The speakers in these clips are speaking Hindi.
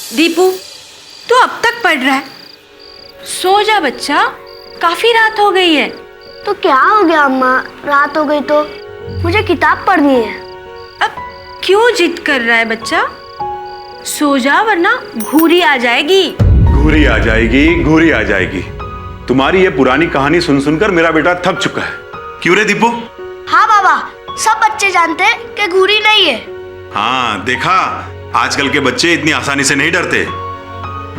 दीपू, तू अब तक पढ़ रहा है? सो जा बच्चा, काफी रात हो गई है। तो क्या हो गया अम्मा, रात हो गई तो मुझे किताब पढ़नी है। अब क्यों जिद कर रहा है बच्चा? सो जा वरना घूरी आ जाएगी। घूरी आ जाएगी, घूरी आ जाएगी। तुम्हारी ये पुरानी कहानी सुन सुनकर मेरा बेटा थक चुका है। क्यों रे दीपू? हाँ बाबा, सब बच्चे जानते हैं कि घूरी नहीं है। हाँ देखा, आजकल के बच्चे इतनी आसानी से नहीं डरते।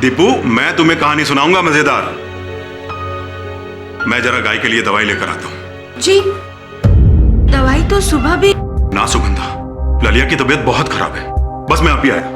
दीपू, मैं तुम्हें कहानी सुनाऊंगा मजेदार। मैं जरा गाय के लिए दवाई लेकर आता हूँ। जी, दवाई तो सुबह भी। ना सुगंधा, ललिया की तबीयत बहुत खराब है। बस मैं अभी आया।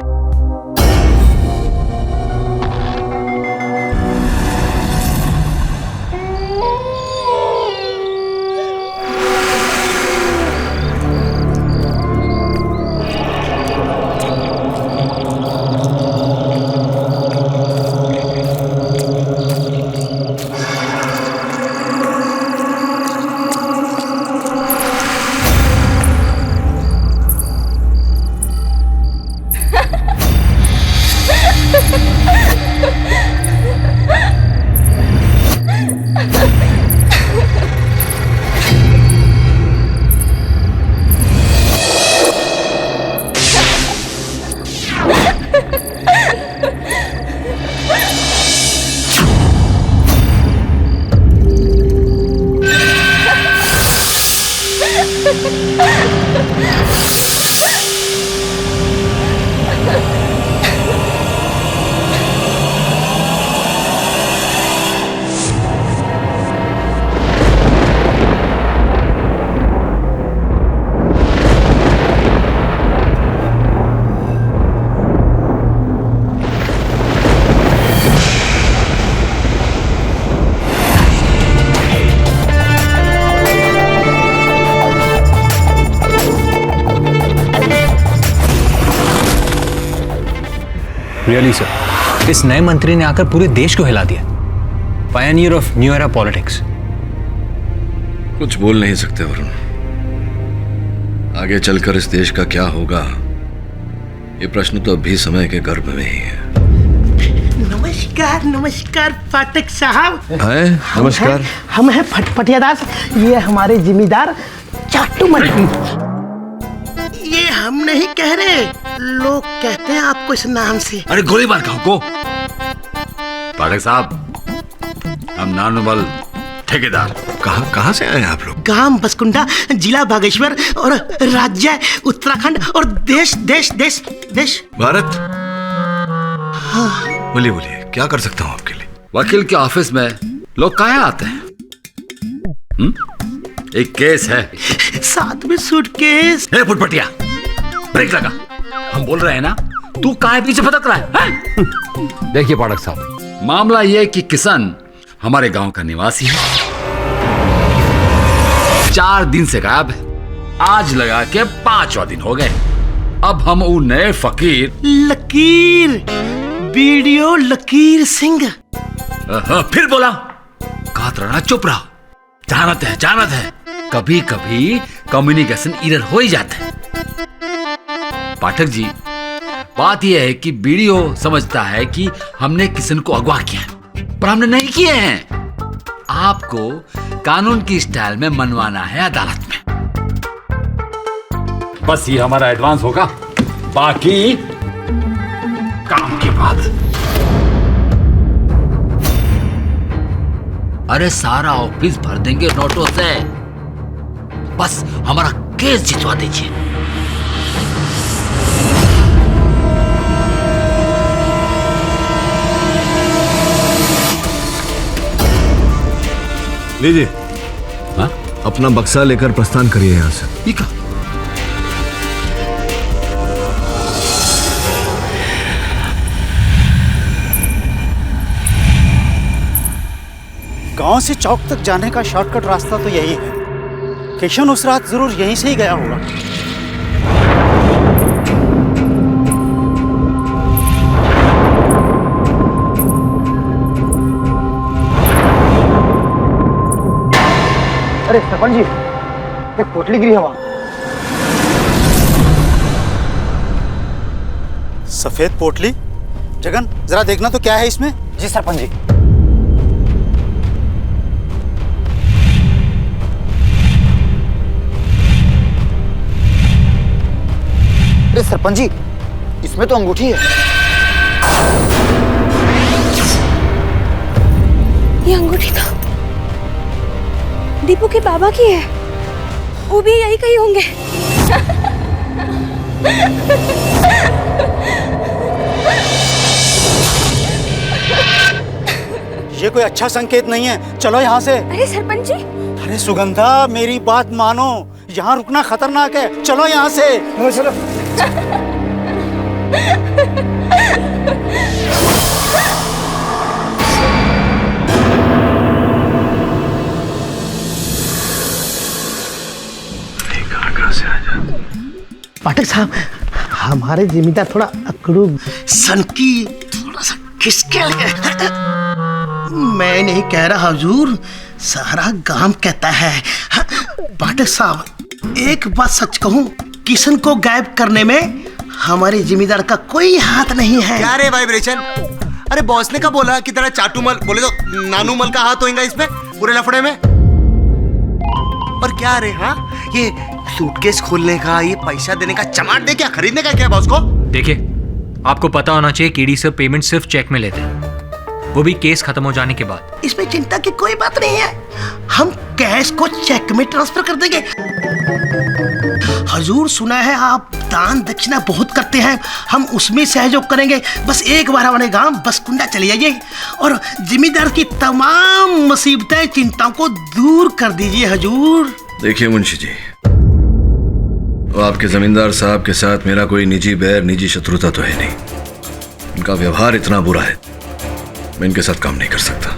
रियली सर, इस नए मंत्री ने आकर पूरे देश को हिला दिया। Pioneer of new era politics. कुछ बोल नहीं सकते वरुण। आगे चलकर इस देश का क्या होगा, ये प्रश्न तो अभी समय के गर्भ में ही है। नमस्कार नमस्कार पाठक साहब। है, नमस्कार। हम हैं फटफटिया दास, ये हमारे जिम्मेदार चाटू मटकी। ये हम नहीं कह रहे, लोग कहते हैं आपको इस नाम से। अरे गोली मार खाओ को। पाठक साहब, हम नानुबल ठेकेदार। कहाँ से आए आप लोग? गांव बसकुंडा, जिला बागेश्वर और राज्य उत्तराखंड और देश देश देश देश भारत। हाँ। बोलिए बोलिए, क्या कर सकता हूँ आपके लिए? वकील के ऑफिस में लोग काहे आते हैं? एक केस है, साथ में सूटकेस। फुटपटिया, ब्रेक लगा। हम बोल रहे हैं ना, तू काहे पीछे भटक रहा है? देखिए पाठक साहब, मामला यह कि किशन हमारे गांव का निवासी है, 4 दिन से गायब है। आज लगा के 5वां दिन हो गए। अब हम वो नए फकीर लकीर, वीडियो लकीर सिंह। फिर बोला, कहत रहना चुप रहो। जानत है कभी कभी कम्युनिकेशन एरर हो ही जाता है। पाठक जी, बात यह है कि वीडियो समझता है कि हमने किशन को अगवा किया है, पर हमने नहीं किए हैं। आपको कानून की स्टाइल में मनवाना है अदालत में। बस ये हमारा एडवांस होगा, बाकी काम के बाद। अरे सारा ऑफिस भर देंगे नोटों से, बस हमारा केस जितवा दीजिए। लीजिए। हाँ? अपना बक्सा लेकर प्रस्थान करिए यहाँ से। ठीक है। गांव से चौक तक जाने का शॉर्टकट रास्ता तो यही है। किशन उस रात जरूर यहीं से ही गया होगा। अरे सरपंच जी, एक पोटली गिरी है वहां। सफेद पोटली? जगन जरा देखना तो क्या है इसमें। जी सरपंच जी। अरे सरपंच जी, इसमें तो अंगूठी है। ये अंगूठी तो दीपू के बाबा की है। वो भी यही कहीं होंगे। ये कोई अच्छा संकेत नहीं है, चलो यहाँ से। अरे सरपंच जी। अरे सुगंधा, मेरी बात मानो, यहाँ रुकना खतरनाक है, चलो यहाँ से। चलो। पाठक साहब, हमारे जिम्मेदार थोड़ा अकड़ू सनकी, थोड़ा सा खिसके लगे। मैं नहीं कह रहा हुजूर, सारा गांव कहता है। पाठक साहब, एक बात सच कहूं, किशन को गायब करने में हमारे जिम्मेदार का कोई हाथ नहीं है। क्या रे वाइब्रेशन? अरे बॉस ने कब बोला कि तेरा चाटूमल, बोले तो नानूमल का हाथ होगा इसमें पूरे लफड़े में। और क्या रे, हाँ ये सूटकेस खोलने का, ये पैसा देने का, चमाट दे क्या खरीदने का क्या बॉस को? देखिए, आपको पता होना चाहिए केडी सर पेमेंट सिर्फ चेक में लेते हैं, वो भी केस खत्म हो जाने के बाद। इसमें चिंता की कोई बात नहीं है, हम कैश को चेक में ट्रांसफर कर देंगे। हजूर, सुना है आप दान दक्षिणा बहुत करते हैं, हम उसमें सहयोग करेंगे। बस एक बार हमारे गांव बसकुंडा चले जाइए और जिम्मेदार की तमाम मुसीबतें, चिंताओं को दूर कर दीजिए हजूर। देखिए मुंशी जी, आपके जमींदार साहब के साथ मेरा कोई निजी बैर, निजी शत्रुता तो है नहीं। इनका व्यवहार इतना बुरा है, मैं इनके साथ काम नहीं कर सकता।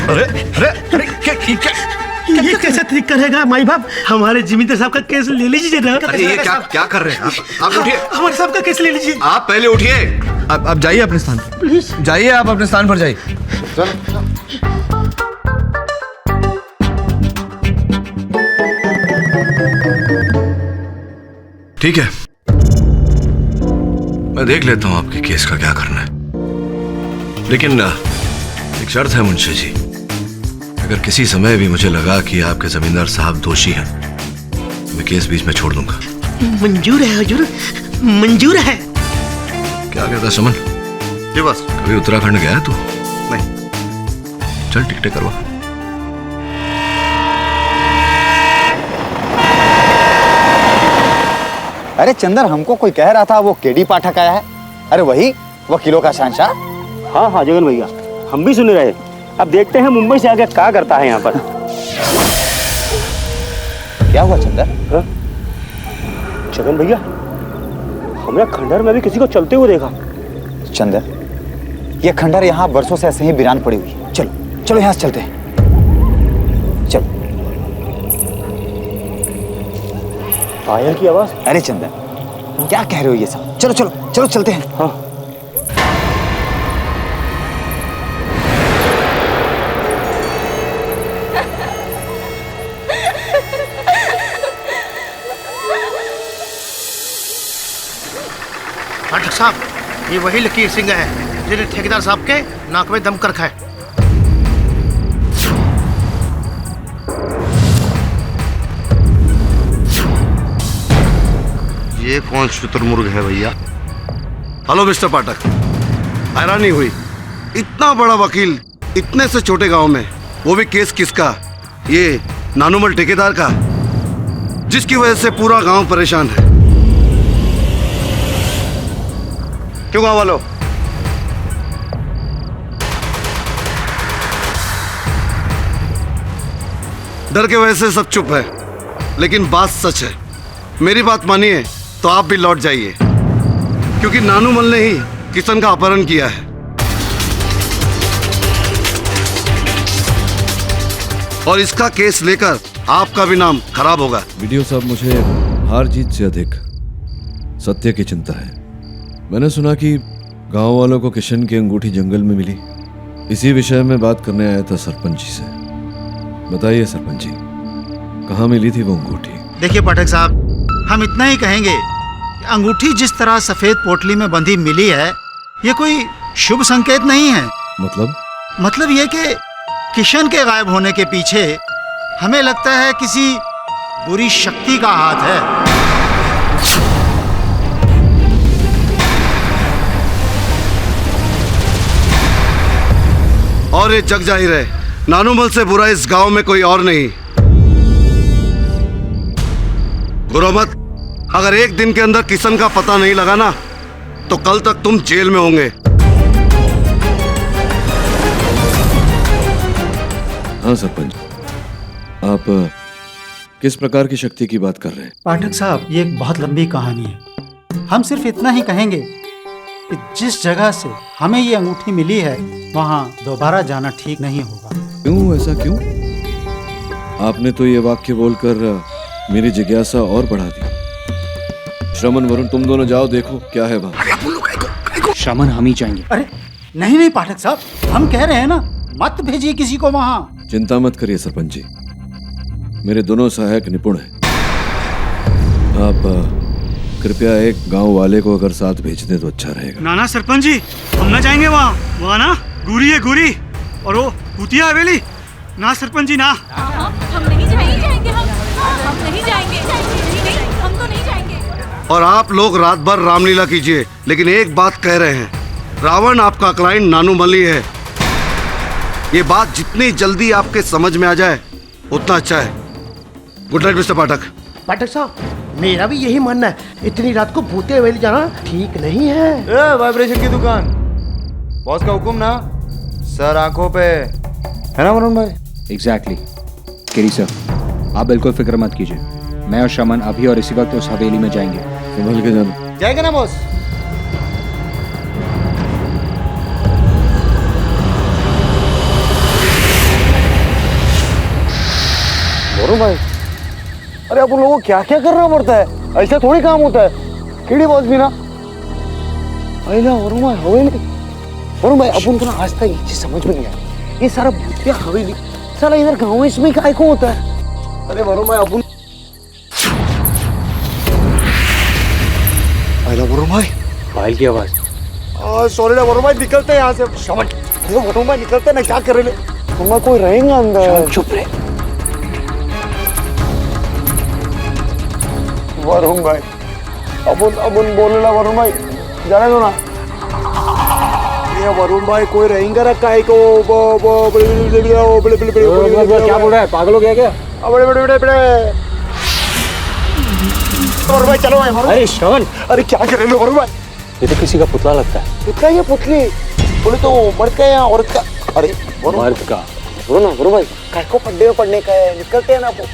अरे अरे अरे ये कैसा तरीका रहेगा माई बाप? हमारे जिम्मेदार साहब का केस ले लीजिए ना। अरे ये क्या कर रहे हैं आप उठिए। हमारे साहब का केस ले लीजिए। आप पहले उठिए। आप जाइए अपने स्थान पर, प्लीज जाइए, आप अपने स्थान पर जाइए। ठीक है, मैं देख लेता हूं आपके केस का क्या करना है, लेकिन एक शर्त है मुंशी जी, अगर किसी समय भी मुझे लगा कि आपके जमींदार साहब दोषी हैं, मैं केस बीच में छोड़ दूंगा। मंजूर है हुजूर, मंजूर है। क्या कहता सुमन? जी बस। कभी उत्तराखंड गया है तू? नहीं। चल टिकटें करवा। अरे चंदर, हमको कोई कह रहा था वो केडी पाठक आया है। अरे वही वकीलों का शहंशाह। हाँ हाँ जगन भैया, हम भी सुन रहे। अब देखते हैं मुंबई से आगे क्या करता है यहाँ पर। क्या हुआ चंदर? जगन भैया, हमने खंडहर में भी किसी को चलते हुए देखा। चंदर, ये खंडहर यहाँ बरसों से ऐसे ही वीरान पड़ी हुई है। चलो चलो यहाँ से चलते हैं, चलो। पायल की आवाज। अरे चंदर, क्या कह रहे हो ये सब? चलो चलो चलो चलते हैं। हाँ। पाठक साहब, ये वही लकीर सिंह है जिन्हें ठेकेदार साहब के नाक में दम कर रखा है। ये कौन शुतुरमुर्ग है भैया? हेलो मिस्टर पाठक, हैरानी हुई, इतना बड़ा वकील इतने से छोटे गांव में, वो भी केस किसका? ये नानूमल ठेकेदार का, जिसकी वजह से पूरा गांव परेशान है। क्यों गांव वालों? डर के वजह से सब चुप है, लेकिन बात सच है। मेरी बात मानिए तो आप भी लौट जाइए, क्योंकि नानूमल ने ही किशन का अपहरण किया है। और इसका केस लेकर आपका भी नाम खराब होगा। वीडियो साहब, मुझे हार जीत से अधिक सत्य की चिंता है। मैंने सुना कि गांव वालों को किशन की अंगूठी जंगल में मिली। इसी विषय में बात करने आया था सरपंच जी से। बताइए सरपंच जी, कहाँ मिली थी वो अंगूठी? देखिए पाठक साहब, हम इतना ही कहेंगे कि अंगूठी जिस तरह सफेद पोटली में बंधी मिली है, ये कोई शुभ संकेत नहीं है। मतलब ये कि किशन के गायब होने के पीछे हमें लगता है किसी बुरी शक्ति का हाथ है। और ये जग जाहिर है, नानूमल से बुरा इस गांव में कोई और नहीं। गुरुमत, अगर एक दिन के अंदर किशन का पता नहीं लगा ना, तो कल तक तुम जेल में होंगे। हाँ सरपंच, आप किस प्रकार की शक्ति की बात कर रहे हैं? पाठक साहब, ये एक बहुत लंबी कहानी है। हम सिर्फ इतना ही कहेंगे कि जिस जगह से हमें ये अंगूठी मिली है, वहाँ दोबारा जाना ठीक नहीं होगा। क्यों? ऐसा क्यों? आपने तो ये वाक्य बोलकर मेरी जिज्ञासा और बढ़ा दी। श्रमण, वरुण, तुम दोनों जाओ, देखो क्या है वहाँ। श्रमण, हम ही जाएंगे। अरे नहीं पाठक साहब, हम कह रहे हैं ना, मत भेजिए किसी को वहाँ। चिंता मत करिए सरपंच जी, मेरे दोनों सहायक निपुण हैं। आप कृपया एक गांव वाले को अगर साथ भेज दें तो अच्छा रहेगा। ना सरपंच जी, हम ना जाएंगे वहाँ ना गुरी है गुरी, और वो भूतिया हवेली। ना सरपंच जी ना, हम नहीं जाएंगे, हम नहीं जाएंगे, हम तो नहीं जाएंगे। और आप लोग रात भर रामलीला कीजिए, लेकिन एक बात कह रहे हैं, रावण आपका क्लाइंट नानूमली है। ये बात जितनी जल्दी आपके समझ में आ जाए उतना अच्छा है। गुड नाइट मिस्टर पाठक। पाठक साहब, मेरा भी यही मानना है, इतनी रात को भूते हवेली जाना ठीक नहीं है। वाइब्रेशन की दुकान, बॉस का हुक्म ना, सर आंखों पे है ना वरुण भाई? एग्जैक्टली केरी सर, आप बिल्कुल फिक्र मत कीजिए। मैं और श्रमण अभी और इसी वक्त उस हवेली में जाएंगे। संभल के जाना। जाएंगे ना बॉस? वरुण भाई, अरे अपन लोगों को क्या क्या करना पड़ता है, ऐसा थोड़ी काम होता है। कीड़ी बॉस भी ना, अरे वरुण भाई हवेली, वरुण भाई अपन को ना आज तक एक चीज समझ में नहीं आई, ये सारा भूतिया हवेली साला इधर गाँव इसमें काय को होता है? अरे वरुण भाई अपन, अरे वरुण भाई, फाइल की आवाज। सॉरी ना वरुण भाई, निकलते हैं यहाँ से। समझ वरुण भाई, निकलते ना, क्या कर रहे हैं? कोई रहेगा अंदर। चुप रहे वरुण भाई, अपन बोले ना वरुण भाई, जाने दो ना। ये वरुण भाई कोई रहेंगे रखा है को क्या बोल रहा है, पागल हो गया क्या? वरुण भाई चलो। अरे श्रवण, अरे क्या कर रहे हो वरुण भाई? ये तो किसी का पुतला लगता है। पुतला? ये पुतली बोले तो मर्द का या औरत का? अरे मर्द का। बोलो ना वरुण भाई, काय को पड्डे में पड़ने का है, निकलते हैं ना अपन।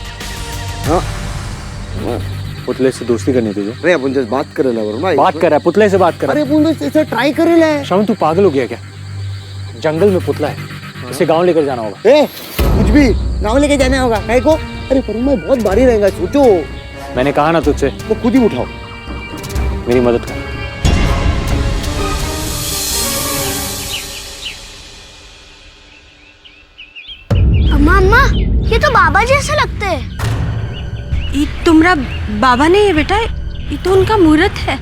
हाँ, पुतले से दोस्ती करनी तुझे? अरे अपन जस्ट बात कर रहे वरुण भाई। बात कर रहा है, पुतले से बात कर। अरे अपन इसे ट्राई कर रहे हैं। श्रवण, तू पागल हो गया क्या? जंगल में पुतला है, इसे गांव लेकर जाना होगा। ए, कुछ भी गांव लेके जाना होगा काय को? अरे वरुण भाई बहुत भारी रहेगा, सोचो। मैंने कहा ना तुझसे, वो खुद ही उठाओ, मेरी मदद कर। अम्मा, ये तो बाबा जैसे लगते हैं। ये तुम्हारा बाबा नहीं है बेटा, ये तो उनका मूर्त है।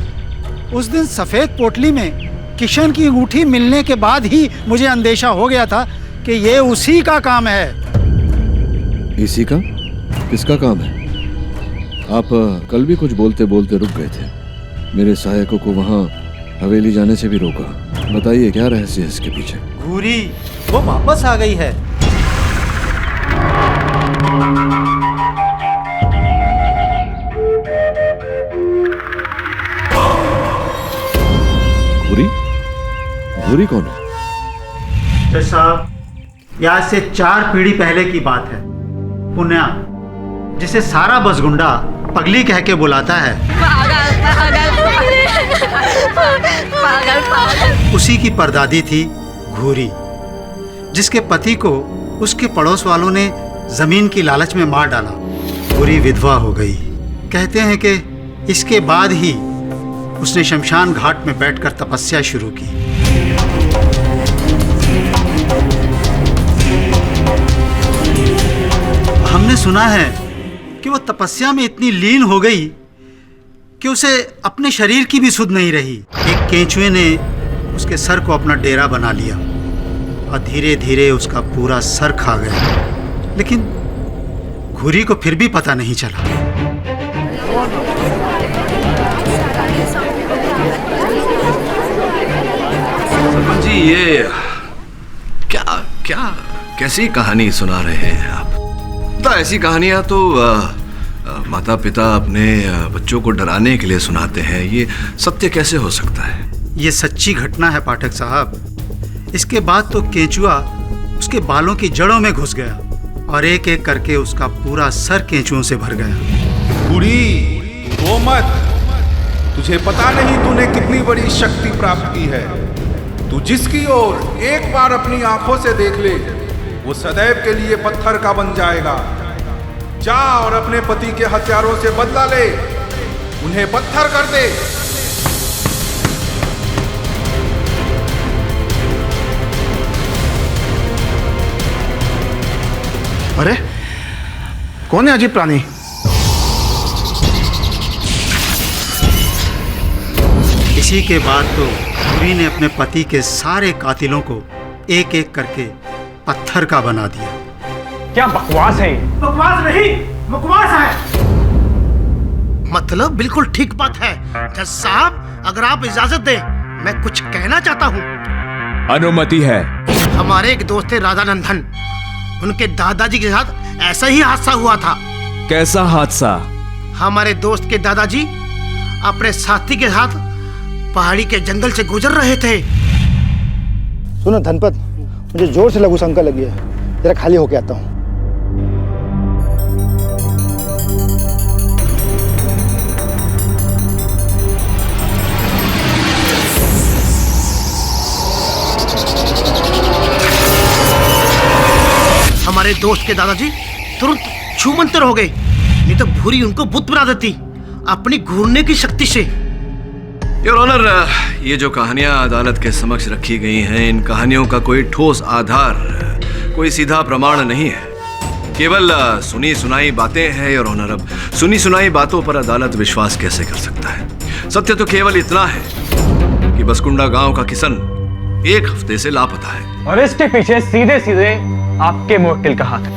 उस दिन सफेद पोटली में किशन की अंगूठी मिलने के बाद ही मुझे अंदेशा हो गया था कि ये उसी का काम है। इसी का? किसका काम है? आप कल भी कुछ बोलते बोलते रुक गए थे, मेरे सहायकों को वहाँ हवेली जाने से भी रोका। बताइए क्या रहस्य है इसके पीछे? घूरी वो वापस आ गई है। घूरी? घूरी कौन है? साहब, ये आज से 4 पीढ़ी पहले की बात है। पुण्या, जिसे सारा बसगुंडा पगली कह के बुलाता है, उसी की परदादी थी घूरी, जिसके पति को उसके पड़ोस वालों ने जमीन की लालच में मार डाला। घूरी विधवा हो गई। कहते हैं कि इसके बाद ही उसने शमशान घाट में बैठकर तपस्या शुरू की। हमने सुना है कि वो तपस्या में इतनी लीन हो गई कि उसे अपने शरीर की भी सुध नहीं रही। एक केंचुए ने उसके सर को अपना डेरा बना लिया और धीरे धीरे उसका पूरा सर खा गया, लेकिन घुरी को फिर भी पता नहीं चला। सरपंच जी, ये क्या क्या कैसी कहानी सुना रहे हैं आप? तो ऐसी कहानियां तो माता पिता अपने बच्चों को डराने के लिए सुनाते हैं। ये सत्य कैसे हो सकता है? ये सच्ची घटना है पाठक साहब। इसके बाद तो केंचुआ उसके बालों की जड़ों में घुस गया और एक एक करके उसका पूरा सर केंचुओं से भर गया। बूढ़ी वो मत, तुझे पता नहीं तूने कितनी बड़ी शक्ति प्राप्त की है। तू जिसकी ओर एक बार अपनी आंखों से देख ले, वो सदैव के लिए पत्थर का बन जाएगा। जा और अपने पति के हथियारों से बदला ले, उन्हें पत्थर कर दे। अरे कौन है अजीब प्राणी? इसी के बाद तो घुरी ने अपने पति के सारे कातिलों को एक एक करके पत्थर का बना दिया। क्या बकवास है? बकवास नहीं, बकवास है। मतलब बिल्कुल ठीक बात है। जज साहब, अगर आप इजाजत दें, मैं कुछ कहना चाहता हूँ। अनुमति है। हमारे एक दोस्त थे राधानंदन, उनके दादाजी के साथ ऐसा ही हादसा हुआ था। कैसा हादसा? हमारे दोस्त के दादाजी अपने साथी के साथ पहाड़ी के जंगल से गुजर रहे थे। सुनो धनपत, मुझे जोर से लघु शंका लगी है, जरा खाली होके आता हूँ। हमारे दोस्त के दादाजी तुरंत छूमंतर हो गए, नहीं तो भूरी उनको बुत बना देती अपनी घूरने की शक्ति से। योर ऑनर, ये जो कहानियां अदालत के समक्ष रखी गई हैं, इन कहानियों का कोई ठोस आधार, कोई सीधा प्रमाण नहीं है। केवल सुनी सुनाई बातें हैं योर ऑनर। अब सुनी सुनाई बातों पर अदालत विश्वास कैसे कर सकता है? सत्य तो केवल इतना है कि बसकुंडा गांव का किशन 1 हफ्ते से लापता है और इसके पीछे सीधे सीधे आपके मुवक्किल का हाथ है।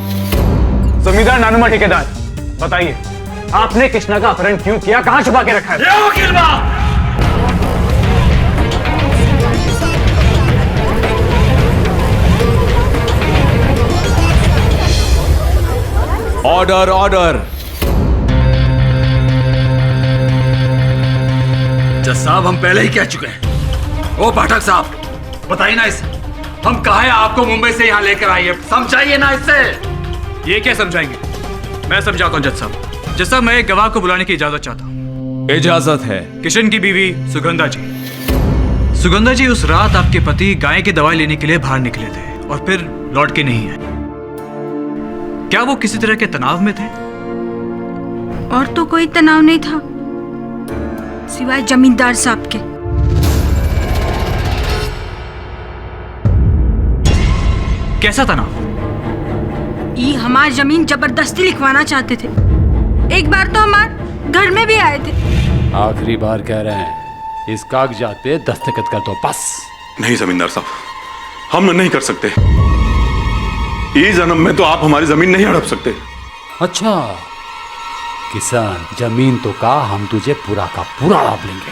जमींदार नानुमा ठेकेदार, बताइए आपने कृष्णा का अपहरण क्यों किया, कहां छुपा के रखा है? Order order. जज साहब, हम पहले ही कह चुके हैं। ओ पाठक साहब, बताइए ना इससे, हम कहा है आपको मुंबई से यहाँ लेकर आइए, समझाइए ना इससे। ये क्या समझाएंगे? मैं समझाता हूँ जज साहब। जज साहब, मैं एक गवाह को बुलाने की इजाजत चाहता हूँ। इजाजत है। किशन की बीवी सुगंधा जी। सुगंधा जी, उस रात आपके पति गाय की दवाई लेने के लिए बाहर निकले थे और फिर लौट के नहीं आए। क्या वो किसी तरह के तनाव में थे? और तो कोई तनाव नहीं था सिवाय जमींदार साहब के। कैसा तनाव? ये हमारी जमीन जबरदस्ती लिखवाना चाहते थे। एक बार तो हमारे घर में भी आए थे। आखिरी बार कह रहे हैं, इस कागजात पे दस्तखत कर दो बस। नहीं जमींदार साहब, हम नहीं कर सकते। इस जन्म में तो आप हमारी जमीन नहीं हड़प सकते। अच्छा किसान, जमीन तो का हम तुझे पूरा का पूरा लाभ लेंगे।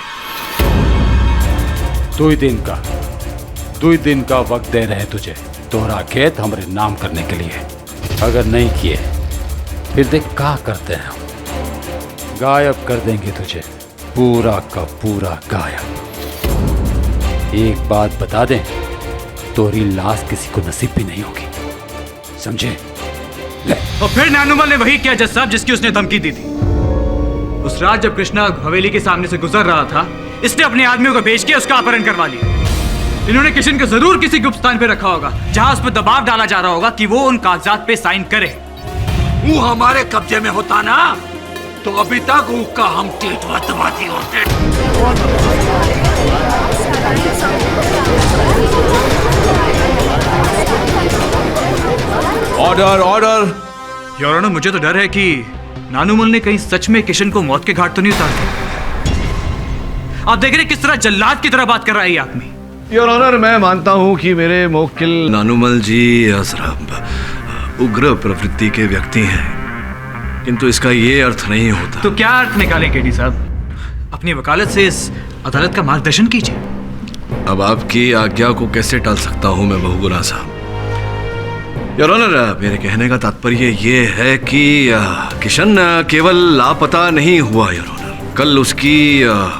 2 दिन का वक्त दे रहे तुझे तोहरा खेत हमारे नाम करने के लिए। अगर नहीं किए फिर देख क्या करते हैं हम। गायब कर देंगे तुझे, पूरा का पूरा गायब। एक बात बता दें, तोरी लाश किसी को नसीब भी नहीं होगी, समझे? और फिर नानुमल ने वही किया जज साहब जिसकी उसने धमकी दी थी। उस रात जब कृष्णा हवेली के सामने से गुजर रहा था, इसने अपने आदमियों को भेज के उसका अपहरण करवा लिया। इन्होंने किशन को जरूर किसी गुप्त स्थान पे रखा होगा जहां उस पर दबाव डाला जा रहा होगा कि वो उन कागजात पे साइन करे। वो हमारे कब्जे में होता ना तो अभी तक उसका हम टेटवा दबाती होते। Order order. योर ऑनर, मुझे तो डर है कि नानुमल ने कहीं सच में किशन को मौत के घाट तो नहीं उतार दिया। आप देख रहे किस तरह जल्लाद की तरह बात कर रहा है ये आदमी। योर ऑनर, मैं मानता हूं कि मेरे मोक्किल नानुमल जी उग्र प्रवृत्ति के व्यक्ति हैं, किंतु इसका ये अर्थ नहीं होता। तो क्या अर्थ निकालें केडी साहब? अपनी वकालत से इस अदालत का मार्गदर्शन कीजिए। अब आपकी आज्ञा को कैसे टाल सकता हूं मैं बहुगुना साहब। योर ऑनर, मेरे कहने का तात्पर्य ये है कि किशन केवल लापता नहीं हुआ योर ऑनर। कल उसकी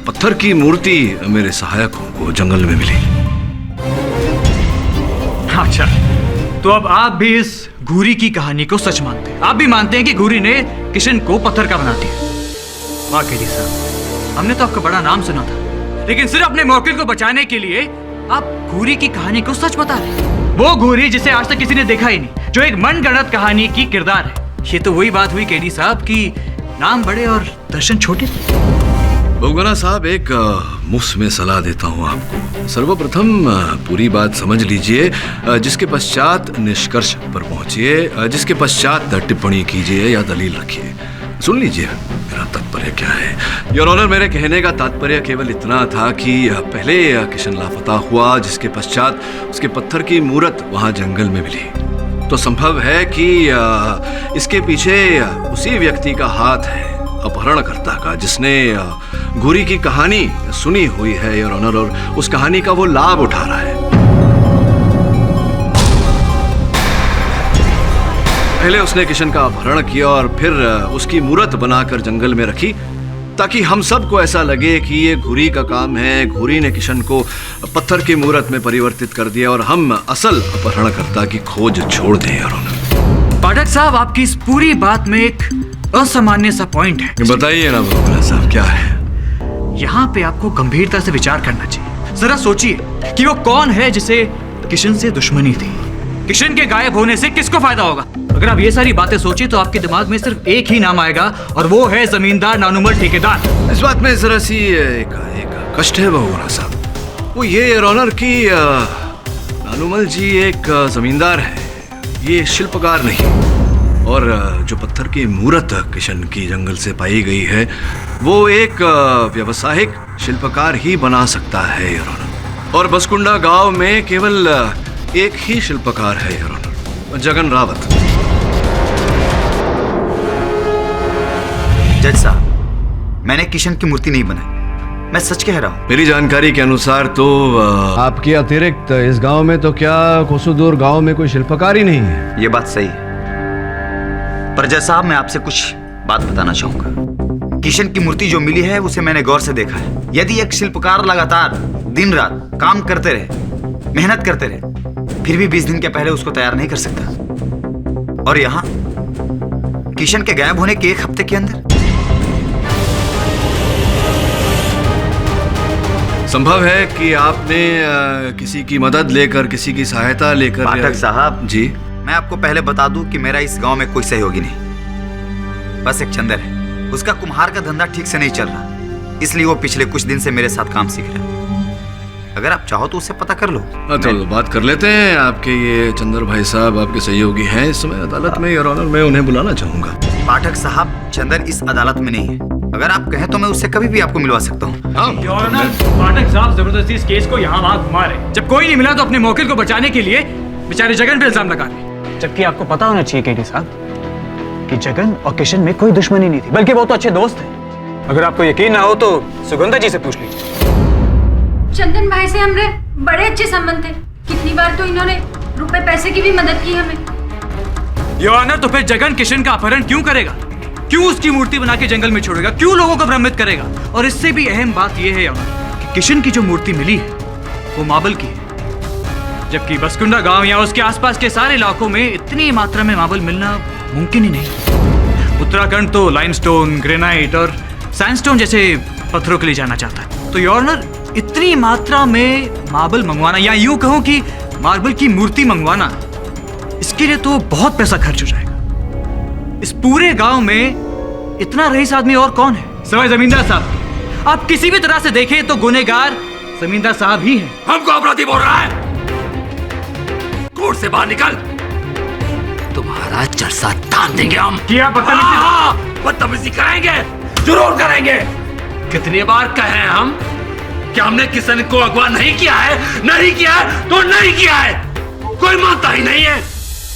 पत्थर की मूर्ति मेरे सहायकों को जंगल में मिली। अच्छा, तो अब आप भी इस घूरी की कहानी को सच मानते हैं? आप भी मानते हैं कि घूरी ने किशन को पत्थर का बना दिया? वाह केडी साहब, हमने तो आपका बड़ा नाम सुना था, लेकिन सिर्फ अपने मौकिल को बचाने के लिए आप घूरी की कहानी को सच बता रहे हैं। वो घूरी जिसे आज तक किसी ने देखा ही नहीं, जो एक मनगढ़ंत कहानी की किरदार है। ये तो वही बात हुई केडी साहब की नाम बड़े और दर्शन छोटे। बहुगुना साहब, एक मुफ्त में सलाह देता हूं आपको। सर्वप्रथम पूरी बात समझ लीजिए, जिसके पश्चात निष्कर्ष पर पहुंचिए, जिसके पश्चात टिप्पणी कीजिए या दलील रखिए। सुन लीजिए मेरा तात्पर्य क्या है। योर ऑनर, मेरे कहने का तात्पर्य केवल इतना था कि पहले किशन लापता हुआ, जिसके पश्चात उसके पत्थर की मूरत वहां जंगल में मिली। तो संभव है कि इसके पीछे उसी व्यक्ति का हाथ है, अपहरणकर्ता का, जिसने घूरी की कहानी सुनी हुई है योर ऑनर, और उस कहानी का वो लाभ उठा रहा है। पहले उसने किशन का अपहरण किया और फिर उसकी मूरत बनाकर जंगल में रखी, ताकि हम सबको ऐसा लगे कि ये घूरी का काम है। घूरी ने किशन को पत्थर की मूरत में परिवर्तित कर दिया और हम असल अपहरणकर्ता की खोज छोड़ दें योर ऑनर। पाठक साहब, आपकी इस पूरी बात में एक असामान्य सा पॉइंट है। बताइए ना बहुगुना साहब, क्या है? यहाँ पे आपको गंभीरता से विचार करना चाहिए। जरा सोचिए कि वो कौन है जिसे किशन से दुश्मनी थी। किशन के गायब होने से किसको फायदा होगा? अगर आप ये सारी बातें सोचिए तो आपके दिमाग में सिर्फ एक ही नाम आएगा, और वो है जमींदार नानुमल ठेकेदार। इस बात में जरा सी एक कष्ट है बहुगुना साहब। वो ये योर ऑनर कि नानुमल जी एक जमींदार है, ये शिल्पकार नहीं। और जो पत्थर की मूरत किशन की जंगल से पाई गई है, वो एक व्यावसायिक शिल्पकार ही बना सकता है योर ऑनर। और बसकुंडा गांव में केवल एक ही शिल्पकार है योर ऑनर, जगन रावत। जज साहब, मैंने किशन की मूर्ति नहीं बनाई, मैं सच कह रहा हूँ। मेरी जानकारी के अनुसार तो आपके अतिरिक्त इस गांव में तो क्या कोसों दूर गांव में कोई शिल्पकार ही नहीं है। ये बात सही है, पर जज साहब मैं आपसे कुछ बात बताना चाहूंगा। किशन की मूर्ति जो मिली है उसे मैंने गौर से देखा है। यदि एक शिल्पकार लगातार दिन रात काम करते रहे, मेहनत करते रहे, फिर भी 20 दिन के पहले उसको तैयार नहीं कर सकता। और यहाँ किशन के गायब होने के 1 हफ्ते के अंदर। संभव है कि आपने किसी की मदद लेकर, किसी की सहायता लेकर। पाठक साहब जी, मैं आपको पहले बता दूं कि मेरा इस गांव में कोई सहयोगी नहीं, बस एक चंदर है। उसका कुम्हार का धंधा ठीक से नहीं चल रहा, इसलिए वो पिछले कुछ दिन से मेरे साथ काम सीख रहा है। अगर आप चाहो तो उससे पता कर लो। तो बात कर लेते हैं। आपके ये चंदर भाई साहब आपके सहयोगी हैं इस समय अदालत में योर ऑनर, मैं उन्हें बुलाना चाहूंगा। पाठक साहब, चंदर इस अदालत में नहीं है। अगर आप कहें तो मैं उससे कभी भी आपको मिलवा सकता हूँ। पाठक साहब जबरदस्ती इस केस को यहाँ वहाँ घुमा रहे। जब कोई नहीं मिला तो अपने मौकिल को बचाने के लिए बेचारे जगन पे इल्जाम लगा रहे। जबकि आपको पता होना चाहिए केडी साहब कि जगन और किशन में कोई दुश्मनी नहीं थी, बल्कि वो तो अच्छे दोस्त थे। अगर आपको यकीन ना हो तो सुगंधा जी से पूछ लीजिए। चंदन भाई से हमरे बड़े अच्छे संबंध थे। कितनी बार तो इन्होंने रुपए पैसे की भी मदद की हमें। योर ऑनर, तो फिर जगन किशन का अपहरण क्यों करेगा? क्यों उसकी मूर्ति बना के जंगल में छोड़ेगा? क्यों लोगों को भ्रमित करेगा? और इससे भी अहम बात यह है योर ऑनर कि किशन की जो मूर्ति मिली है वो मार्बल की है, जबकि बसकुंडा गांव या उसके आसपास के सारे इलाकों में इतनी मात्रा में मार्बल मिलना मुमकिन ही नहीं। उत्तराखंड तो लाइमस्टोन, ग्रेनाइट और सैंडस्टोन जैसे पत्थरों के लिए जाना चाहता है। तो योर ऑनर, इतनी मात्रा में मार्बल मंगवाना, या यूं कहूं कि मार्बल की मूर्ति मंगवाना, इसके लिए तो बहुत पैसा खर्च हो जाएगा। इस पूरे गांव में इतना रईस आदमी और कौन है सिवाय जमींदार साहब? आप किसी भी तरह से देखें तो गुनहगार जमींदार साहब ही हैं। हमको अपराधी बोल रहा है? कोर्ट से बाहर निकल, तुम्हारा चर्चा तान देंगे हम। क्या बदतमीजी कराएंगे, जरूर करेंगे। कितनी बार कहे हम क्या हमने किशन को अगवा नहीं किया है? नहीं किया है तो नहीं किया है, कोई मानता ही नहीं है।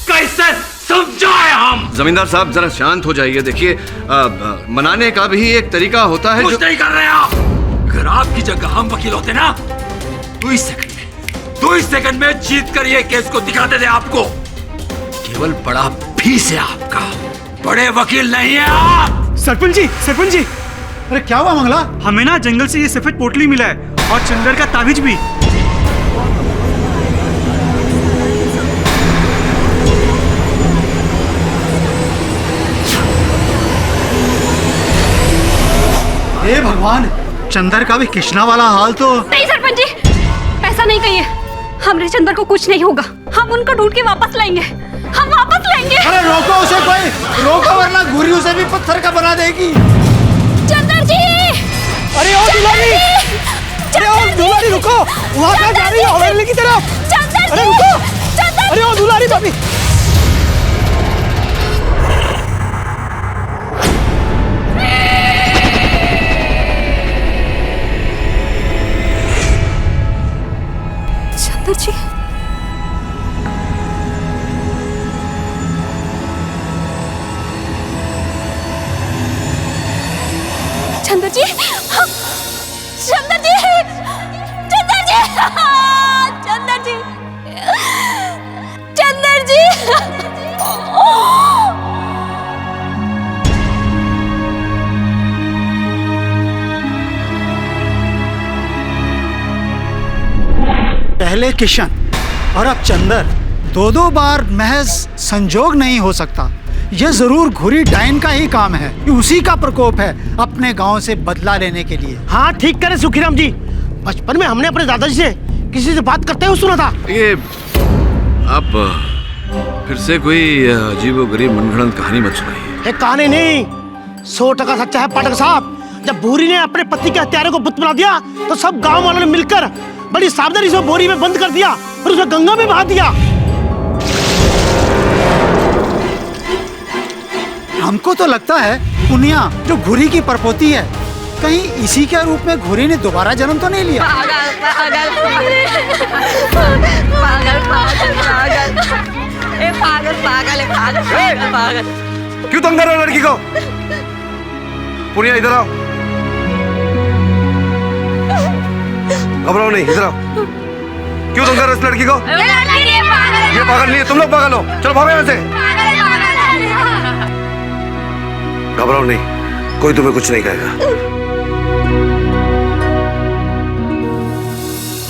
कैसे समझाए हम? जमींदार साहब जरा शांत हो जाइए। देखिए मनाने का भी एक तरीका होता है। कुछ नहीं कर रहे आप। अगर आपकी जगह हम वकील होते ना, 2 सेकंड में जीत कर ये केस को दिखाते थे आपको। केवल बड़ा फीस है आपका, बड़े वकील नहीं है आप। सरपंच जी, अरे क्या हुआ मंगला? हमें ना जंगल से ये सफेद पोटली मिला है और चंदर का ताबीज भी। हे भगवान, चंदर का भी कृष्णा वाला हाल तो। नहीं सरपंच जी, ऐसा नहीं कहिए। हमरे चंदर को कुछ नहीं होगा, हम उनको ढूंढ के वापस लाएंगे, हम वापस लाएंगे। अरे रोको उसे, कोई रोको वरना घुरी उसे भी पत्थर का बना देगी। चंदर जी! अरे ओ दुलारी! अरे ओ दुलारी रुको, वहाँ कहाँ जा रही हो? हवेली की तरफ। अरे रुको! अरे ओ दुलारी भाभी! चंदर जी, चंदर जी, चंदर जी, चंदर जी, चंदर जी, चंदर जी। पहले किशन और अब चंदर, दो बार महज संजोग नहीं हो सकता। यह जरूर घुरी डायन का ही काम है, उसी का प्रकोप है अपने गांव से बदला लेने के लिए। हाँ ठीक करे सुखीराम जी, बचपन में हमने अपने दादाजी से किसी से बात करते हुए सुना था। ये आप फिर से कोई अजीबोगरीब मनगढ़ंत कहानी मत सुनाइए। एक कहानी नहीं, 100% सच्चा है पाठक साहब। जब भूरी ने अपने पति के हत्यारे को बुत बना दिया तो सब गांव वालों ने मिलकर बड़ी सावधानी से बोरी में बंद कर दिया और उसे गंगा में बहा दिया। हमको तो लगता है पुनिया जो घुरी की परपोती है, कहीं इसी के रूप में घुरी ने दोबारा जन्म तो नहीं लिया। पागल पागल पागल पागल पागल ए पागल पागल पागल पागल पागल। क्यों तंग कर रहे हो लड़की को? पुनिया इधर आओ, घबराओ नहीं, इधर आओ। क्यों तंग कर रहे हो इस लड़की को? ये पागल नहीं है, तुम लोग पागल हो। चलो भागो यहाँ से। घबराओ नहीं, कोई तुम्हें कुछ नहीं कहेगा।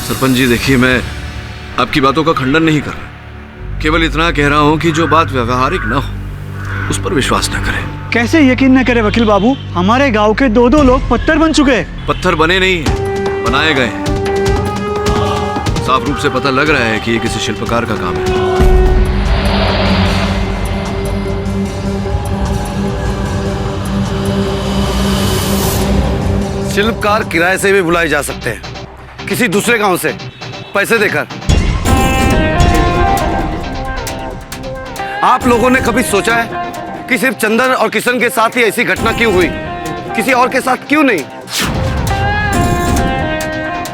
सरपंच जी देखिए, मैं आपकी बातों का खंडन नहीं कर रहा, केवल इतना कह रहा हूं कि जो बात व्यवहारिक न हो उस पर विश्वास न करें। कैसे यकीन न करे वकील बाबू, हमारे गांव के 2 लोग पत्थर बन चुके हैं। पत्थर बने नहीं, बनाए गए हैं। साफ रूप से पता लग रहा है कि ये किसी शिल्पकार का काम है। शिल्पकार किराए से भी बुलाए जा सकते हैं, किसी दूसरे गांव से पैसे देकर। आप लोगों ने कभी सोचा है कि सिर्फ चंदर और किशन के साथ ही ऐसी घटना क्यों हुई, किसी और के साथ क्यों नहीं?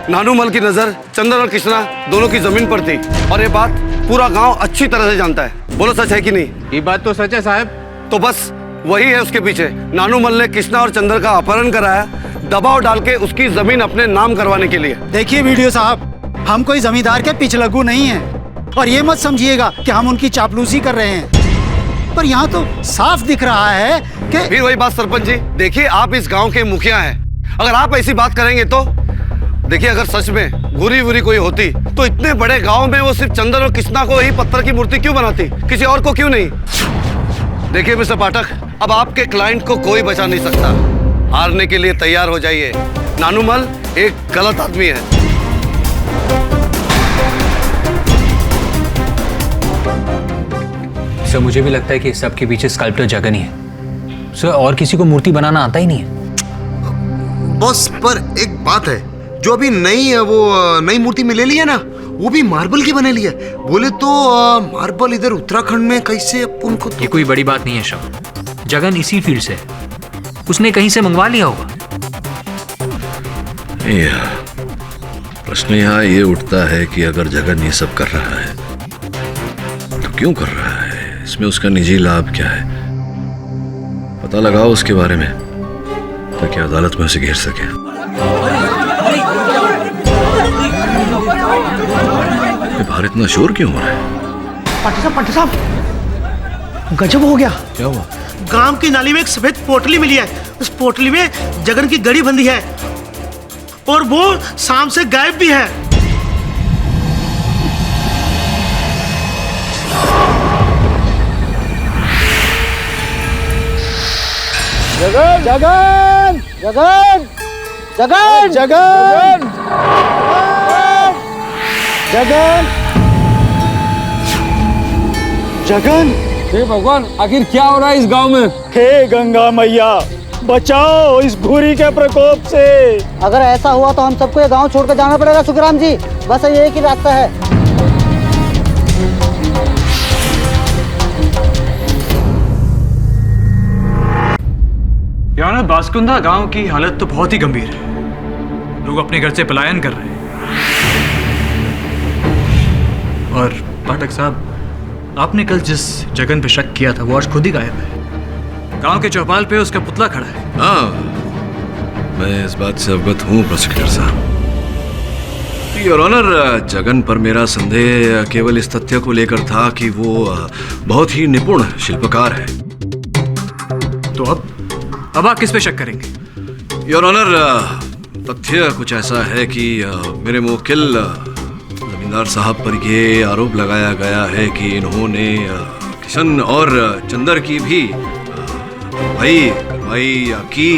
नानूमल की नजर चंदर और कृष्णा दोनों की जमीन पर थी और ये बात पूरा गांव अच्छी तरह से जानता है। बोलो सच है कि नहीं? ये बात तो सच है साहब। तो बस वही है उसके पीछे। नानूमल ने कृष्णा और चंदर का अपहरण कराया, दबाव डाल के उसकी जमीन अपने नाम करवाने के लिए। देखिए वीडियो साहब, हम कोई जमींदार के पिछलग्गू नहीं हैं और ये मत समझिएगा कि हम उनकी चापलूसी कर रहे हैं, पर यहाँ तो साफ दिख रहा है कि। फिर वही बात सरपंच जी, देखिए आप इस गांव के मुखिया हैं, अगर आप ऐसी बात करेंगे तो देखिए, अगर सच में घुरी वुरी कोई होती तो इतने बड़े गांव में वो सिर्फ चंदर और कृष्णा को ही पत्थर की मूर्ति क्यों बनाती, किसी और को क्यों नहीं? देखिए मिस्टर पाठक, अब आपके क्लाइंट को कोई बचा नहीं सकता, हारने के लिए तैयार हो जाइए। नानूमल एक गलत आदमी है। सर मुझे भी लगता है कि सबके पीछे स्कल्प्टर जगन ही है सर, और किसी को मूर्ति बनाना आता ही नहीं है। बस पर एक बात है, जो अभी नई मूर्ति में ले लिया ना, वो भी मार्बल की बने ली है। बोले तो मार्बल इधर उत्तराखंड में कैसे अपन को ये कोई बड़ी बात नहीं है श्रवण, जगन इसी फील्ड से, उसने कहीं से मंगवा लिया होगा। प्रश्न यहाँ ये उठता है कि अगर जगन ये सब कर रहा है तो क्यों कर रहा है? इसमें उसका निजी लाभ क्या है? पता लगाओ उसके बारे में ताकि अदालत में उसे घेर सके। बाहर इतना शोर क्यों हो रहा है? पाटिल साहब, गजब हो गया। क्या हुआ? गांव की नाली में एक सफेद पोटली मिली है। उस पोटली में जगन की गड़ी बंधी है और वो शाम से गायब भी है। जगन जगन जगन जगन जगन जगन जगन। हे भगवान, आखिर क्या हो रहा है इस गांव में? हे गंगा मैया, बचाओ इस घुरी के प्रकोप से। अगर ऐसा हुआ तो हम सबको ये गांव छोड़कर जाना पड़ेगा सुखराम जी। बस ये एक ही रास्ता है। यार बासकुंदा गांव की हालत तो बहुत ही गंभीर है। लोग अपने घर से पलायन कर रहे हैं। और पाठक साहब, आपने कल जिस जगन पे शक किया था वो आज खुद ही गायब है। गांव के चौपाल पे उसका पुतला खड़ा है। हाँ, मैं इस बात से अवगत हूँ प्रोसिक्यूटर साहब। योर ऑनर, जगन पर मेरा संदेह केवल इस तथ्य को लेकर था कि वो बहुत ही निपुण शिल्पकार है। तो अब आप किस पे शक करेंगे? योर ऑनर, तथ्य कुछ ऐसा है कि मेरे मुवक्किल जमींदार साहब पर यह आरोप लगाया गया है कि इन्होंने किशन और चंदर की भी करवाई की,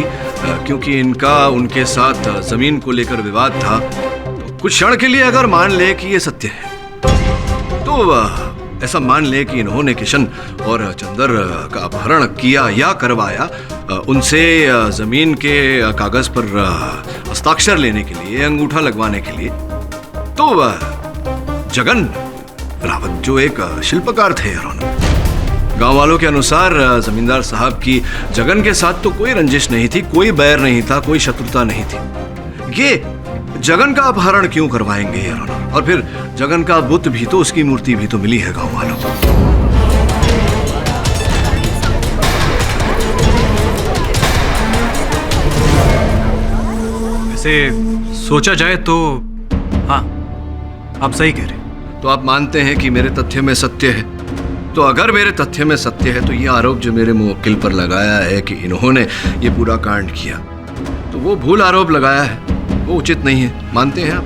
क्योंकि इनका उनके साथ जमीन को लेकर विवाद था। तो कुछ क्षण के लिए अगर मान ले कि ये सत्य है तो ऐसा मान ले कि इन्होंने किशन और चंदर का अपहरण किया या करवाया, उनसे जमीन के कागज पर हस्ताक्षर लेने के लिए, अंगूठा लगवाने के लिए। तो जगन रावत जो एक शिल्पकार थे, गांव वालों के अनुसार जमींदार साहब की जगन के साथ तो कोई रंजिश नहीं थी, कोई बैर नहीं था, कोई शत्रुता नहीं थी। ये जगन का अपहरण क्यों करवाएंगे यार? और फिर जगन का बुत भी तो, उसकी मूर्ति भी तो मिली है गांव वालों को। वैसे सोचा जाए तो हाँ, आप सही कह रहे। तो आप मानते हैं कि मेरे तथ्य में सत्य है? तो अगर मेरे तथ्य में सत्य है तो ये आरोप जो मेरे मुवक्किल पर लगाया है कि इन्होंने ये पूरा कांड किया, तो वो भूल आरोप लगाया है, वो उचित नहीं है। मानते हैं आप?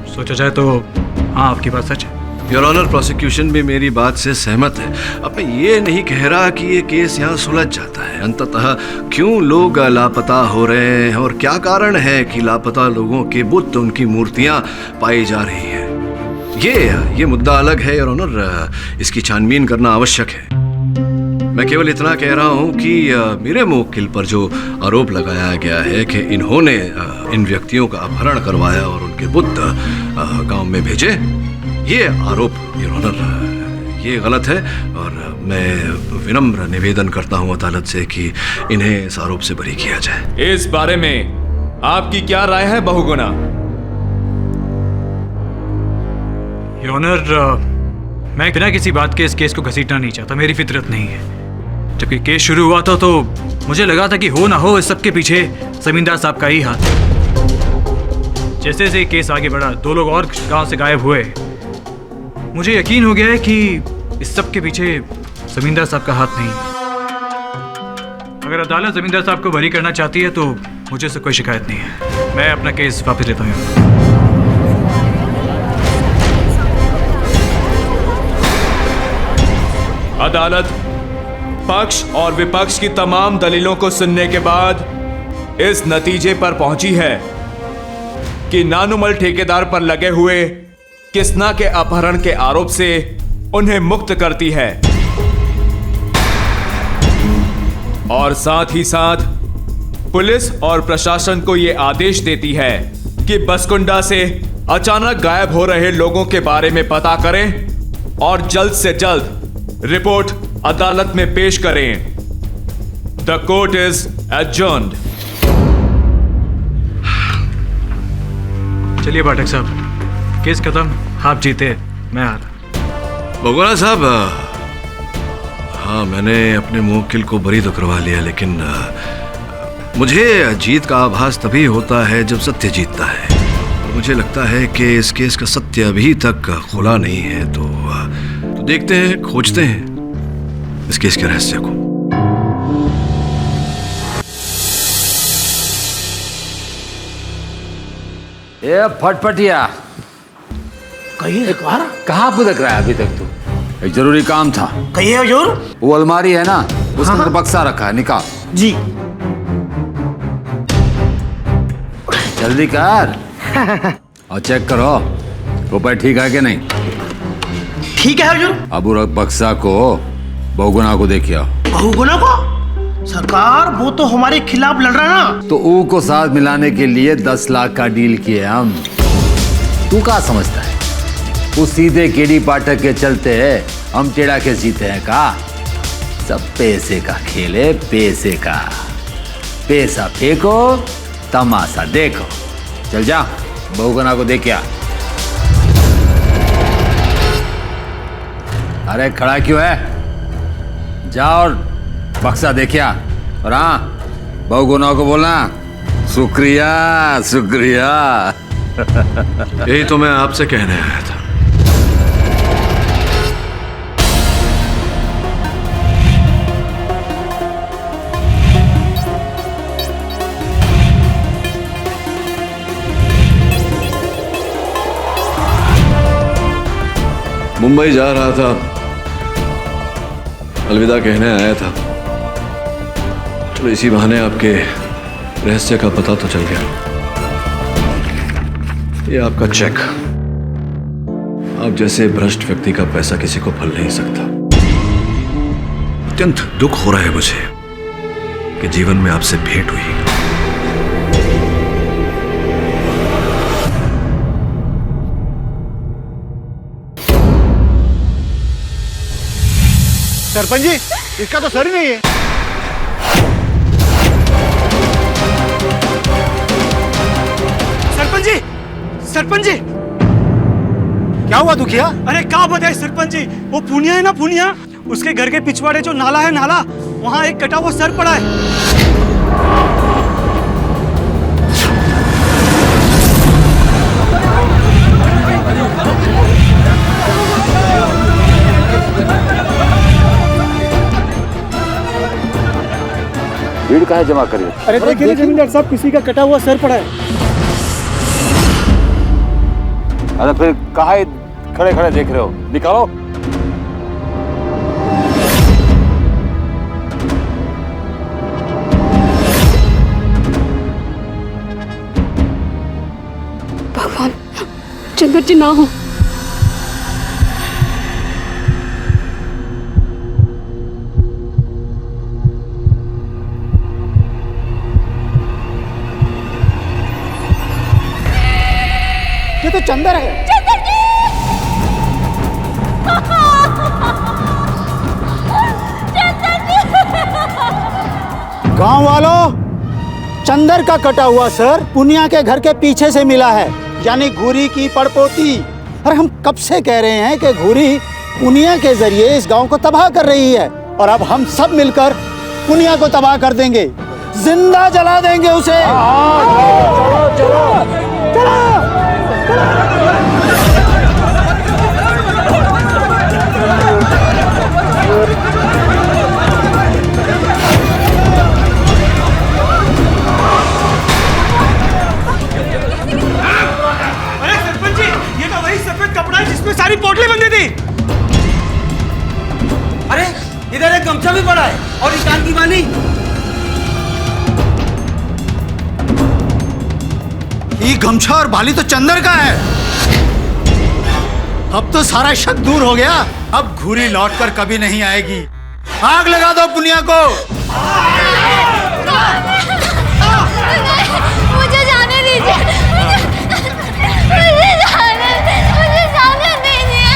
सोचा जाए तो हाँ, आपकी बात सच है। योर ऑनर, प्रोसिक्यूशन भी मेरी बात से सहमत है। अब मैं ये नहीं कह रहा कि ये केस यहाँ सुलझ जाता है। अंततः क्यों लोग लापता हो रहे हैं और क्या कारण है कि लापता लोगों के बुत, उनकी मूर्तियाँ पाई जा रही हैं, ये मुद्दा अलग है योर ऑनर। इसकी छानबीन करना आवश्यक है। मैं केवल इतना कह रहा हूँ कि मेरे मुवक्किल पर जो आरोप लगाया गया है कि इन्होंने इन व्यक्तियों का अपहरण करवाया और उनके बुत गांव में भेजे, ये आरोप योर ऑनर ये गलत है। और मैं विनम्र निवेदन करता हूँ अदालत से कि इन्हें इस आरोप से बरी किया जाए। इस बारे में आपकी क्या राय है बहुगुणा? योर ऑनर, मैं बिना किसी बात के इस केस को घसीटना नहीं चाहता, मेरी फितरत नहीं है। जब ये केस शुरू हुआ था तो मुझे लगा था कि हो ना हो इस सब के पीछे जमींदार साहब का ही हाथ है। जैसे जैसे केस आगे बढ़ा, 2 लोग और गांव से गायब हुए, मुझे यकीन हो गया है कि इस सब के पीछे जमींदार साहब का हाथ नहीं। अगर अदालत जमींदार साहब को बरी करना चाहती है तो मुझे इससे कोई शिकायत नहीं है। मैं अपना केस वापस लेता हूँ। अदालत पक्ष और विपक्ष की तमाम दलीलों को सुनने के बाद इस नतीजे पर पहुंची है कि नानुमल ठेकेदार पर लगे हुए किसना के अपहरण के आरोप से उन्हें मुक्त करती है और साथ ही साथ पुलिस और प्रशासन को यह आदेश देती है कि बसकुंडा से अचानक गायब हो रहे लोगों के बारे में पता करें और जल्द से जल्द रिपोर्ट अदालत में पेश करें। The court is adjourned. चलिए पाठक साहब, केस खत्म, आप जीते, मैं हारा। भगवान साहब, हाँ मैंने अपने मुवक्किल को बरी तो करवा लिया, लेकिन मुझे जीत का आभास तभी होता है जब सत्य जीतता है। और मुझे लगता है कि इस केस का सत्य अभी तक खुला नहीं है, तो देखते हैं, खोजते हैं इस केस के रहस्य को। ए फटफटिया, कहिए कहाँ पुदक रहा है अभी तक तू? एक जरूरी काम था। कहिए हुजूर। वो अलमारी है ना, उसके अंदर बक्सा रखा है, निकाल। जी। जल्दी कर और चेक करो रुपए ठीक है कि नहीं। ठीक है हुजूर। अब उस बक्सा को बहुगुना को देखिए। बहुगुना को? सरकार वो तो हमारे खिलाफ लड़ रहा है ना। तो ऊ को साथ मिलाने के लिए 10 लाख का डील किए हम। तू क्या समझता है उस सीधे केडी पाठक के चलते हम टेढ़ा के जीते हैं का? सब पैसे का खेल है, पैसे का। पैसा फेंको, तमाशा देखो। चल जा, बहुगुना को देख क्या। अरे खड़ा क्यों है? जा और बक्सा देखिया। और हाँ, बहुगुना को बोलना शुक्रिया शुक्रिया। यही तो मैं आपसे कहने आया था। मुंबई जा रहा था, अलविदा कहने आया था। चलो इसी बहाने आपके रहस्य का पता तो चल गया। ये आपका चेक। आप जैसे भ्रष्ट व्यक्ति का पैसा किसी को फल नहीं सकता। अत्यंत दुख हो रहा है मुझे कि जीवन में आपसे भेंट हुई। सरपंच जी, इसका तो सर ही नहीं है। सरपंच जी, सरपंच जी, क्या हुआ दुखिया? अरे क्या बताए सरपंच जी, वो पुनिया है ना, पुनिया, उसके घर के पिछवाड़े जो नाला है, नाला, वहाँ एक कटा हुआ सर पड़ा है। भीड़ कहाँ जमा करिए? अरे देखिए जमींदार साहब, किसी का कटा हुआ सर पड़ा है। अरे फिर कहाँ खड़े खड़े देख रहे हो? निकालो। भगवान, चंद्र जी ना हो। ये तो चंदर है। चंदर जी! चंदर जी! गांव वालों, चंदर का कटा हुआ सर पुनिया के घर के पीछे से मिला है, यानी घूरी की पड़पोती। और हम कब से कह रहे हैं कि घूरी पुनिया के जरिए इस गांव को तबाह कर रही है, और अब हम सब मिलकर पुनिया को तबाह कर देंगे, जिंदा जला देंगे उसे। चलो चलो चलो। अरे सरपंच जी, ये तो वही सफेद कपड़ा है जिसमें सारी पोटली बंधी थी। अरे इधर एक गमछा भी पड़ा है और कान की बाली। ये गमछा और बाली तो चंदर का है। अब तो सारा शक दूर हो गया। अब घूरी लौटकर कभी नहीं आएगी। आग लगा दो पुनिया को। मुझे जाने दीजिए, मुझे जाने दीजिए।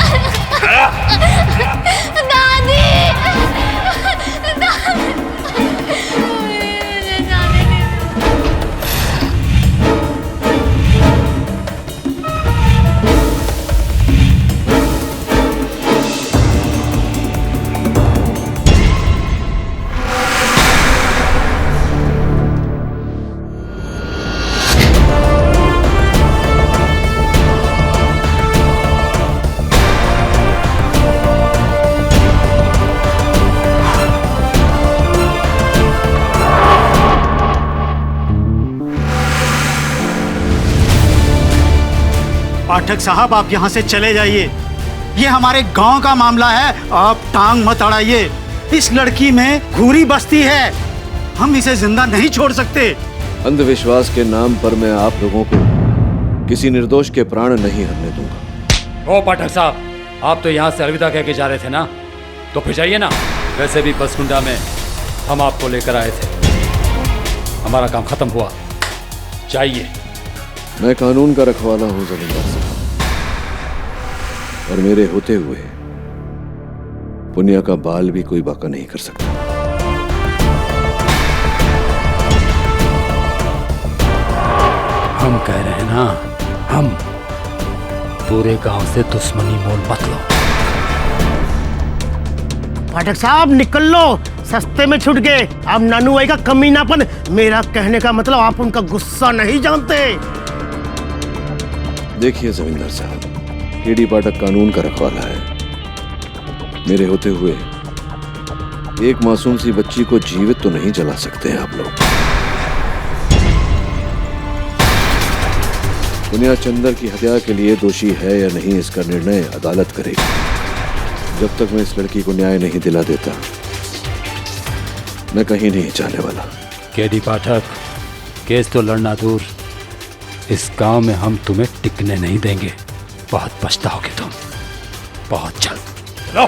दादी, पाठक साहब आप यहाँ से चले जाइए। ये हमारे गांव का मामला है, आप टांग मत अड़ाइए। इस लड़की में घूरी बस्ती है, हम इसे जिंदा नहीं छोड़ सकते। अंधविश्वास के नाम पर मैं आप लोगों को किसी निर्दोष के प्राण नहीं हरने दूंगा। ओ पाठक साहब, आप तो यहाँ से अलविदा कह के जा रहे थे ना, तो फिर जाइए ना। वैसे भी बसकुंडा में हम आपको लेकर आए थे, हमारा काम खत्म हुआ, जाइए। मैं कानून का रखवाला हूं जमींदार साहब, और मेरे होते हुए पुण्य का बाल भी कोई बाका नहीं कर सकता। हम कह रहे हैं ना, हम पूरे गांव से दुश्मनी मोल मत लो। पाठक साहब निकल लो, सस्ते में छूट गए। अब नानू भाई का कमीनापन, मेरा कहने का मतलब आप उनका गुस्सा नहीं जानते। देखिए जमींदार साहब, केडी पाठक कानून का रखवाला है। मेरे होते हुए एक मासूम सी बच्ची को जीवित तो नहीं जला सकते हैं आप लोग। दुनिया चंदर की हत्या के लिए दोषी है या नहीं, इसका निर्णय अदालत करेगी। जब तक मैं इस लड़की को न्याय नहीं दिला देता, मैं कहीं नहीं जाने वाला। केडी पाठक, केस तो लड़ना दूर, इस गांव में हम तुम्हें टिकने नहीं देंगे। बहुत पछताओगे तुम, बहुत जल्द। लो।